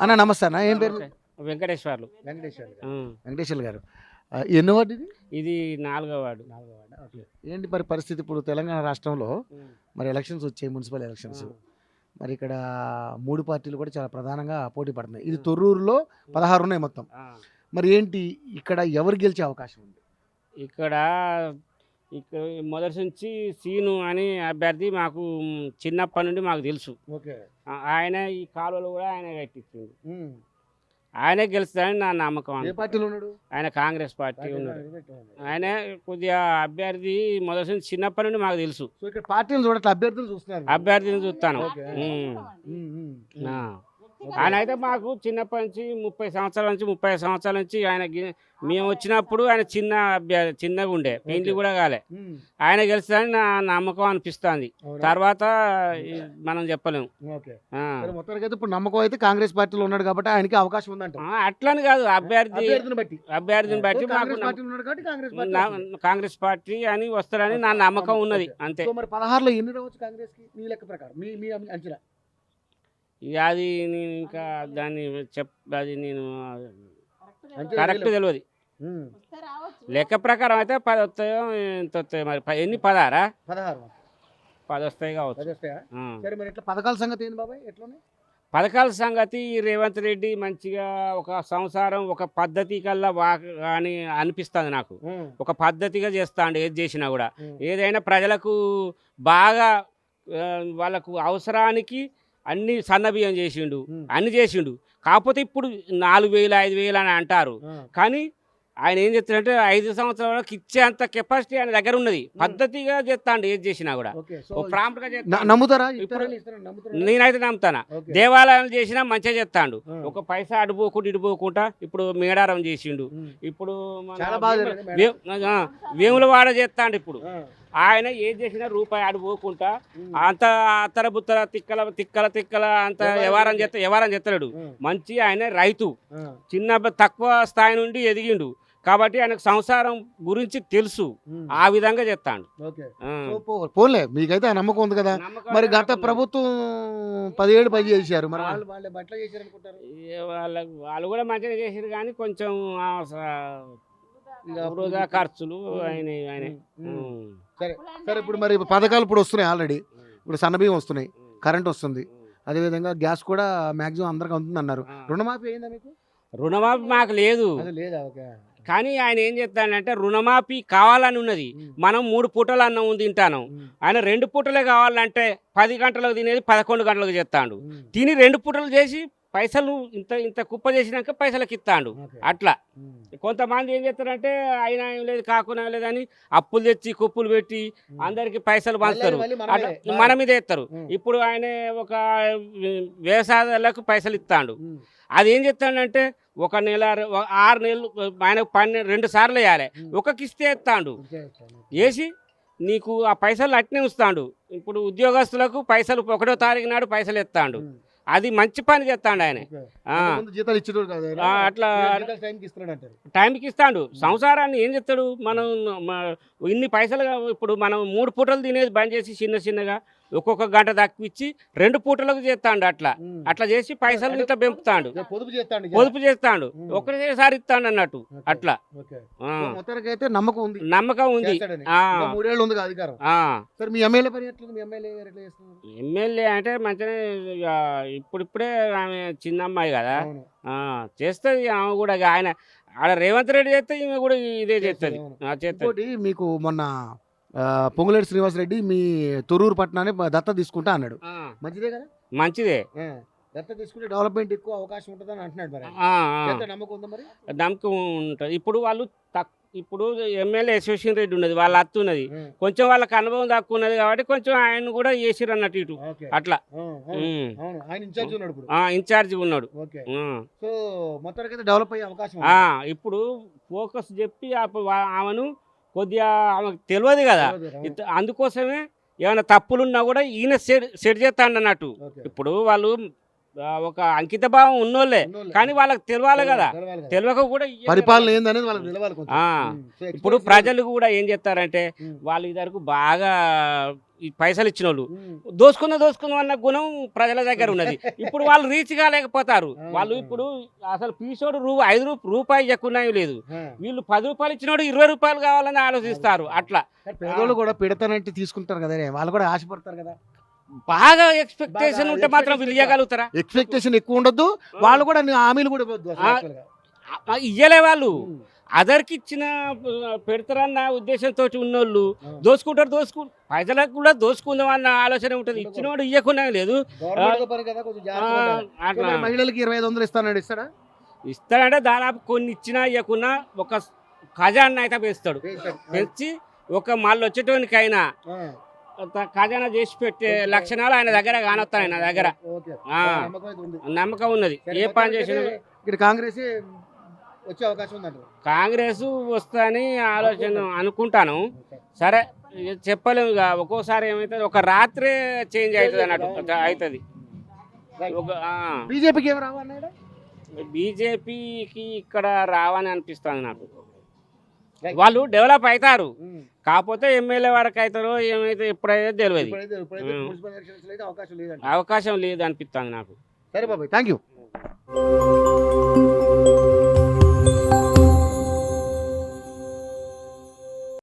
అన్న నమస్తే అన్న, ఏం పేరు? వెంకటేశ్వర్లు. వెంకటేశ్వర్ గారు, ఎన్నో వార్డు ఇది? ఇది 4వ వార్డు. ఓకే. ఏంటి మరి పరిస్థితి ఇప్పుడు తెలంగాణ రాష్ట్రంలో మరి ఎలక్షన్స్ వచ్చాయి, మున్సిపల్ ఎలక్షన్స్. మరి ఇక్కడ 3 పార్టీలు కూడా చాలా ప్రధానంగా పోటీ పడుతున్నాయి. ఇది తొర్రూరులో 16 ఉన్నాయి మొత్తం. మరి ఏంటి ఇక్కడ ఎవరు గెలిచే అవకాశం ఉంది? ఇక్కడ ఇక్కడ మొదటి నుంచి సీను అని అభ్యర్థి మాకు చిన్నప్పటి నుండి మాకు తెలుసు. ఓకే. ఆయన ఈ కాలువలు కూడా ఆయన కట్టించింది. ఆయనే గెలుస్తాడని నా నమ్మకం. ఏ పార్టీలో ఉన్నాడు? ఆయన కాంగ్రెస్ పార్టీ ఉన్నాడు. ఆయన కొద్దిగా అభ్యర్థి మొదటి నుంచి చిన్నప్పటి నుండి మాకు తెలుసు. సో ఇక్కడ పార్టీలు చూడట్లే, అభ్యర్థులు చూస్తున్నారు. అభ్యర్థిని చూస్తాను. ఆయన అయితే మాకు చిన్నప్పటి నుంచి 30 సంవత్సరాల నుంచి 35 సంవత్సరాల నుంచి ఆయన మేము వచ్చినప్పుడు ఆయన చిన్నగా ఉండే, పెళ్లి కూడా కాలే. ఆయన గెలుస్తాడని నా నమ్మకం అనిపిస్తుంది. తర్వాత మనం చెప్పలేము. మొత్తానికి ఇప్పుడు నమ్మకం అయితే కాంగ్రెస్ పార్టీలో ఉన్నాడు కాబట్టి ఆయనకి అవకాశం ఉందంట. అట్లని కాదు, అభ్యర్థిని బట్టి మాకు కాంగ్రెస్ పార్టీ అని వస్తారని నా నమ్మకం ఉన్నది అంతే. మరి 16లో ఎన్ని రావచ్చు కాంగ్రెస్ కి మీ లెక్క ప్రకారం, మీ అంచనా? ఇక అది నేను ఇంకా దాన్ని అది నేను కరెక్ట్ తెలియదు. లెక్క ప్రకారం అయితే 10 వస్తాయో ఎంత వస్తాయో, మరి ఎన్ని 16 వస్తాయి కావచ్చు. పథకాల సంగతి ఏంది బాబాయ్? ఎట్లా పథకాల సంగతి రేవంత్ రెడ్డి మంచిగా ఒక సంసారం ఒక పద్ధతి కల్లా అని అనిపిస్తుంది నాకు. ఒక పద్ధతిగా చేస్తాడు ఏది చేసినా కూడా. ఏదైనా ప్రజలకు బాగా వాళ్ళకు అవసరానికి అన్ని సన్నబియ్యం చేసిండు, అన్ని చేసిండు. కాకపోతే ఇప్పుడు 4,000 5,000 అని అంటారు. కానీ ఆయన ఏం చేస్తాడంటే 5 సంవత్సరాలకు ఇచ్చేంత కెపాసిటీ ఆయన దగ్గర ఉన్నది. పద్ధతిగా చేస్తాడు ఏది చేసినా కూడా. నమ్ముతారా? నేనైతే నమ్ముతాను. దేవాలయాలు చేసినా మంచిగా చేస్తాడు. ఒక పైసా అడిపోకుండా ఇడిపోకుండా ఇప్పుడు మేడారం చేసిండు. ఇప్పుడు వేములవాడ చేస్తాడు. ఇప్పుడు ఆయన ఏం చేసినా రూపాయి ఆడిపోకుండా అంత అత్తర బుత్తర తిక్కల అంత వ్యవహారం చేస్తాడు. మంచి ఆయన రైతు, చిన్న తక్కువ స్థాయి నుండి ఎదిగిండు కాబట్టి ఆయనకు సంసారం గురించి తెలుసు. ఆ విధంగా చేస్తాడు. పోలే, మీకైతే ఆ నమ్మకం ఉంది కదా. మరి గత ప్రభుత్వం 10 ఏళ్ళు పని చేశారు, మరి వాళ్ళు కూడా మంచిగా చేశారు. కానీ కొంచెం వృధా ఖర్చులు ఆయన. సరే ఇప్పుడు మరి పథకాలు ఇప్పుడు వస్తున్నాయి, ఆల్రెడీ ఇప్పుడు సన్నబియ్యం వస్తున్నాయి, కరెంట్ వస్తుంది, అదేవిధంగా గ్యాస్ కూడా మాక్సిమం అందరికి అందుతుంది అన్నారు. రుణమాఫీ అయిందా మీకు? రుణమాఫీ మాకు లేదు. కానీ ఆయన ఏం చేస్తాడంటే రుణమాఫీ కావాలని ఉన్నది. మనం 3 పూటలు అన్నం తింటాను, ఆయన 2 పూటలే కావాలంటే 10 గంటలకు తినేది 11 గంటలకు చేస్తాడు. తిని 2 పూటలు చేసి పైసలు ఇంత కుప్ప చేసినాక పైసలకి ఇస్తాడు. అట్లా కొంతమంది ఏం చేస్తారంటే అయినా ఏం లేదు కాకుండా లేదని అప్పులు తెచ్చి కుప్పులు పెట్టి అందరికి పైసలు పంచుతారు, మన మీద ఇస్తారు. ఇప్పుడు ఆయన ఒక వ్యవసాయాలకు పైసలు ఇస్తాడు. అది ఏం చేస్తాడంటే 1 నెల 6 నెలలు ఆయన 2 సార్లు వేయాలి, ఒక కిస్తే ఇస్తాడు. వేసి నీకు ఆ పైసలు అట్నే ఉంచుతాడు. ఇప్పుడు ఉద్యోగస్తులకు పైసలు 1వ తారీఖు నాడు పైసలు ఇస్తాడు. అది మంచి పని చేస్తాడు ఆయన. అట్లా టైంకి ఇస్తాడు. సంసారాన్ని ఏం చేస్తాడు, మనం ఇన్ని పైసలు ఇప్పుడు మనం 3 పూటలు తినేది బంద్ చేసి చిన్నగా ఒక్కొక్క గంట తక్కువిచ్చి 2 పూటలకు చేస్తాడు. అట్లా చేసి పైసలు ఇట్లా పెంపుతాడు, పొదుపు చేస్తాడు. ఒకటేసారి ఇస్తాడు అన్నట్టు. అట్లా నమ్మకం ఉంది. ఎమ్మెల్యే అంటే మంచిగా ఇప్పుడిప్పుడే ఆమె చిన్న అమ్మాయి కదా, చేస్తుంది ఆమె కూడా. ఆయన ఆడ రేవంత్ రెడ్డి చేస్తే ఈమె కూడా ఇదే చేస్తుంది. మీకు మొన్న పొంగులేటి శ్రీనివాసరెడ్డి మీ తొర్రూరు పట్టణాన్ని దత్త తీసుకుంటా అన్నాడు. మంచిదే కదా? మంచిదే. దత్త తీసుకుంటే డెవలప్మెంట్ ఎక్కువ అవకాశం ఉంటుందని అంటున్నాడు. నమ్మకం ఉంటుంది. ఇప్పుడు వాళ్ళు ఇప్పుడు ఎమ్మెల్యే యశ్వశ్వన్ రెడ్డి ఉన్నది, వాళ్ళ అత్త ఉన్నది. కొంచెం వాళ్ళకి అనుభవం తక్కువ ఉన్నది కాబట్టి కొంచెం ఆయన కూడా చేసిరు అన్నట్టు ఇటు అట్లా. ఇన్ఛార్జ్ ఉన్నాడు. ఇప్పుడు ఫోకస్ చెప్పి ఆమెను కొద్దిగా ఆమెకు తెలియదు కదా, అందుకోసమే ఏమైనా తప్పులున్నా కూడా ఈయన సెట్ చేస్తాడు అన్నట్టు. ఇప్పుడు వాళ్ళు ఒక అంకిత భావం ఉన్నోళ్ళే, కానీ వాళ్ళకి తెలియాలి కదా. తెలియక కూడా పరిపాలన ఏందనేది వాళ్ళకి తెలియాలి. ఇప్పుడు ప్రజలు కూడా ఏం చేస్తారంటే వాళ్ళు ఇద్దరు బాగా ఈ పైసలు ఇచ్చిన వాళ్ళు దోసుకుందాం అన్న గుణం ప్రజల దగ్గర ఉన్నది. ఇప్పుడు వాళ్ళు రీచ్ కాలేకపోతారు. వాళ్ళు ఇప్పుడు అసలు పీసోడు రూపాయి ఎక్కువ లేదు, వీళ్ళు 10 రూపాయలు ఇచ్చినోడు 20 రూపాయలు కావాలని ఆలోచిస్తారు. అట్లా పేదోళ్ళు కూడా పెడతానంటే తీసుకుంటారు కదా, వాళ్ళు కూడా ఆశపడతారు కదా. బాగా ఎక్స్పెక్టేషన్ ఉంటే మాత్రం వీళ్ళు ఇవ్వగలుగుతారా? ఎక్స్పెక్టేషన్ ఎక్కువ ఉండొద్దు, వాళ్ళు కూడా హామీలు కూడా ఇవ్వద్దు అసలు actually గా. ఇయ్యలే వాళ్ళు అదర్కి ఇచ్చిన పెడతారన్న ఉద్దేశంతో ఉన్నోళ్ళు దోసుకుంటారు. పైసలకు కూడా దోసుకుందాం అన్న ఆలోచన ఉంటుంది. ఇచ్చినోడు ఇవ్వకుండా లేదు. Government తో పని కదా, కొంచెం జాగ్రత్తగా ఉండాలి. అట్లా మరి మహిళలకి 2500 ఇస్తానండి, ఇస్తాడా? ఇస్తాడంటే దాదాపు కొన్ని ఇచ్చినా ఇవ్వకున్నా ఒక ఖజానా అయితే పెంచుతాడు. పెంచి ఒక మళ్ళీ వచ్చేటోనికైనా ఖజానా చేసి పెట్టే లక్షణాలు ఆయన దగ్గర కానొస్తాయి. ఆయన దగ్గర ఓకే. ఆ, నమ్మకం అయితే ఉంది. నమ్మకం ఉన్నది. ఏ పని చేసిన ఇక్కడ కాంగ్రెస్ వచ్చే అవకాశం ఉందంట. కాంగ్రెస్ వస్తుందని ఆలోచన అనుకుంటాను. సరే ఇక చెప్పలేము. ఇక ఒక్కోసారి ఏమవుతుంది, ఒక రాత్రే చేంజ్ అవుతుంది అన్నట్టు అవుతుంది. బీజేపీకి ఏమి రావన్నాడు? బీజేపీకి ఇక్కడ రావని అనిపిస్తుంది నాకు. వాళ్ళు డెవలప్ అవుతారు, కాకపోతే ఎమ్మెల్యే వరకు అవుతారో ఏమైతే ఎప్పుడైతే తెలియదు. మున్సిపల్ ఎలక్షన్స్ లో అయితే అవకాశం లేదంట. అవకాశం లేదు అనిపిస్తుంది నాకు. సరే బాబాయ్, థ్యాంక్ యూ.